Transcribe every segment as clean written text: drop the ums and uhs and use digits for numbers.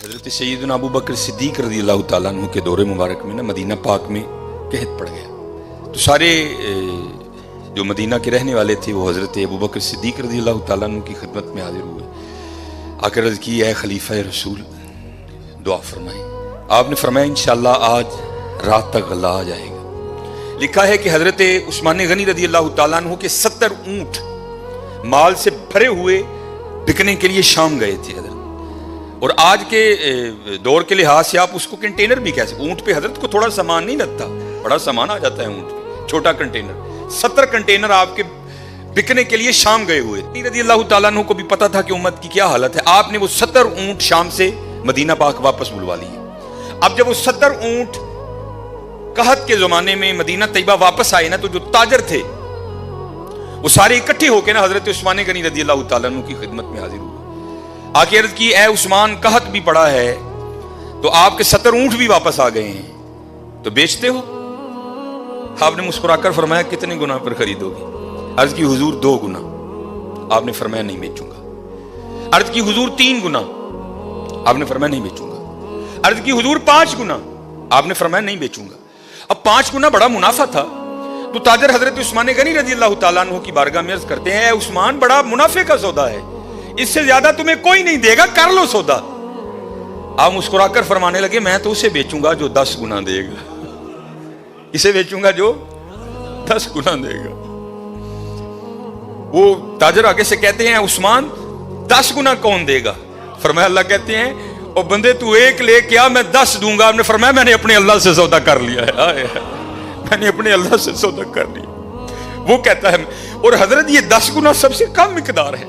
حضرت سیدنا ابو بکر صدیق رضی اللہ تعالیٰ عنہ کے دور مبارک میں مدینہ پاک میں قحط پڑ گیا، تو سارے جو مدینہ کے رہنے والے تھے وہ حضرت ابو بکر صدیق رضی اللہ تعالیٰ عنہ کی خدمت میں حاضر ہوئے، آ کر عرض کی اے خلیفہ رسول دعا فرمائیں۔ آپ نے فرمایا انشاءاللہ آج رات تک غلہ آ جائے گا۔ لکھا ہے کہ حضرت عثمان غنی رضی اللہ تعالیٰ عنہ کے 70 اونٹ مال سے بھرے ہوئے بکنے کے لیے شام گئے تھے حضرت، اور آج کے دور کے لحاظ سے آپ اس کو کنٹینر بھی کہہ سکتے، اونٹ پہ حضرت کو تھوڑا سامان نہیں لگتا، بڑا سامان آ جاتا ہے اونٹ پہ، چھوٹا کنٹینر، 70 کنٹینر آپ کے بکنے کے لیے شام گئے ہوئے۔ رضی اللہ تعالیٰ عنہ کو بھی پتا تھا کہ امت کی کیا حالت ہے، آپ نے وہ 70 اونٹ شام سے مدینہ پاک واپس بلوا لیے۔ اب جب وہ 70 اونٹ قحط کے زمانے میں مدینہ طیبہ واپس آئے نا، تو جو تاجر تھے وہ سارے اکٹھے ہو کے نا حضرت عثمان غنی رضی اللہ تعالیٰ عنہ کی خدمت میں حاضر ہوئے، آ کے عرض کی اے عثمان قحط بھی پڑا ہے تو آپ کے 70 اونٹ بھی واپس آ گئے ہیں، تو بیچتے ہو؟ آپ نے مسکرا کر فرمایا کتنے گنا پر خریدو گے؟ عرض کی حضور 2 گنا۔ آپ نے فرمایا نہیں بیچوں گا۔ عرض کی حضور 3 گنا۔ آپ نے فرمایا نہیں بیچوں گا۔ عرض کی حضور 5 گنا۔ آپ نے فرمایا نہیں بیچوں گا۔ اب 5 گنا بڑا منافع تھا، تو تاجر حضرت عثمان غنی رضی اللہ تعالیٰ عنہ کی بارگاہ میں عرض کرتے ہیں اے عثمان بڑا منافع کا سودا ہے، اس سے زیادہ تمہیں کوئی نہیں دے گا، کر لو سودا۔ آپ مسکرا کر فرمانے لگے میں تو اسے بیچوں گا جو 10 گنا دے گا، اسے بیچوں گا جو 10 گنا دے گا۔ وہ تاجر آگے سے کہتے ہیں عثمان 10 گنا کون دے گا؟ فرمایا اللہ کہتے ہیں او بندے تو 1 لے کے آ میں 10 دوں گا۔ آپ نے فرمایا میں نے اپنے اللہ سے سودا کر لیا ہے، میں نے اپنے اللہ سے سودا کر لیا۔ وہ کہتا ہے اور حضرت یہ 10 گنا سب سے کم مقدار ہے،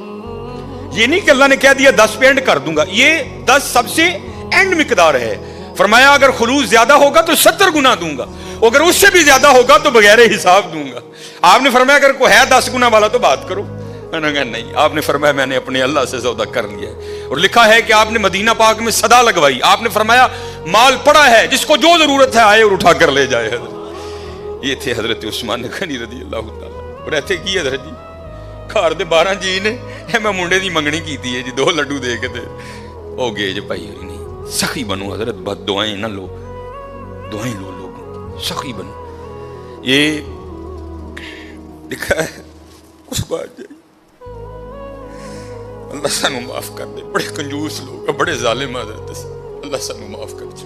یہ نہیں کہ اللہ نے کہہ دیا 10 پہ اینڈ کر دوں گا، یہ 10 سب سے اینڈ مقدار ہے۔ فرمایا اگر خلوص زیادہ ہوگا تو 70 گنا دوں گا، اگر اس سے بھی زیادہ ہوگا تو بغیر حساب دوں گا۔ آپ نے فرمایا اگر کوئی ہے 10 گنا والا تو بات کرو۔ میں نے کہا نہیں۔ آپ نے فرمایا میں نے اپنے اللہ سے سودا کر لیا ہے۔ اور لکھا ہے کہ آپ نے مدینہ پاک میں صدا لگوائی، آپ نے فرمایا مال پڑا ہے، جس کو جو ضرورت ہے آئے اور اٹھا کر لے جائے۔ حضرت یہ تھے حضرت عثمان غنی رضی اللہ تعالیٰ۔ اور ایتھے کی حضرت جی گھر دے 12 جی نے میں منڈے دی منگنی کیتی ہے جی، 2 لڈو دے کے تے او گئے جی بھائی ہوئی نہیں۔ سخی بنو حضرت، بد دعائیں نہ لو، دعائیں لو لوگوں، سخی بنو۔ یہ لکھا ہے اس بات جائے اللہ سانو معاف کر دے، بڑے کنجوس لوگ، بڑے ظالم حضرت، اللہ سانو معاف کر دے۔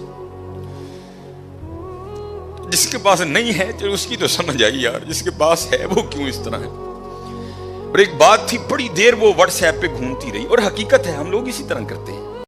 جس کے پاس نہیں ہے چلو اس کی تو سمجھ آئی یار، جس کے پاس ہے وہ کیوں اس طرح ہے۔ اور ایک بات تھی بڑی دیر وہ واٹس ایپ پہ گھومتی رہی، اور حقیقت ہے ہم لوگ اسی طرح کرتے ہیں۔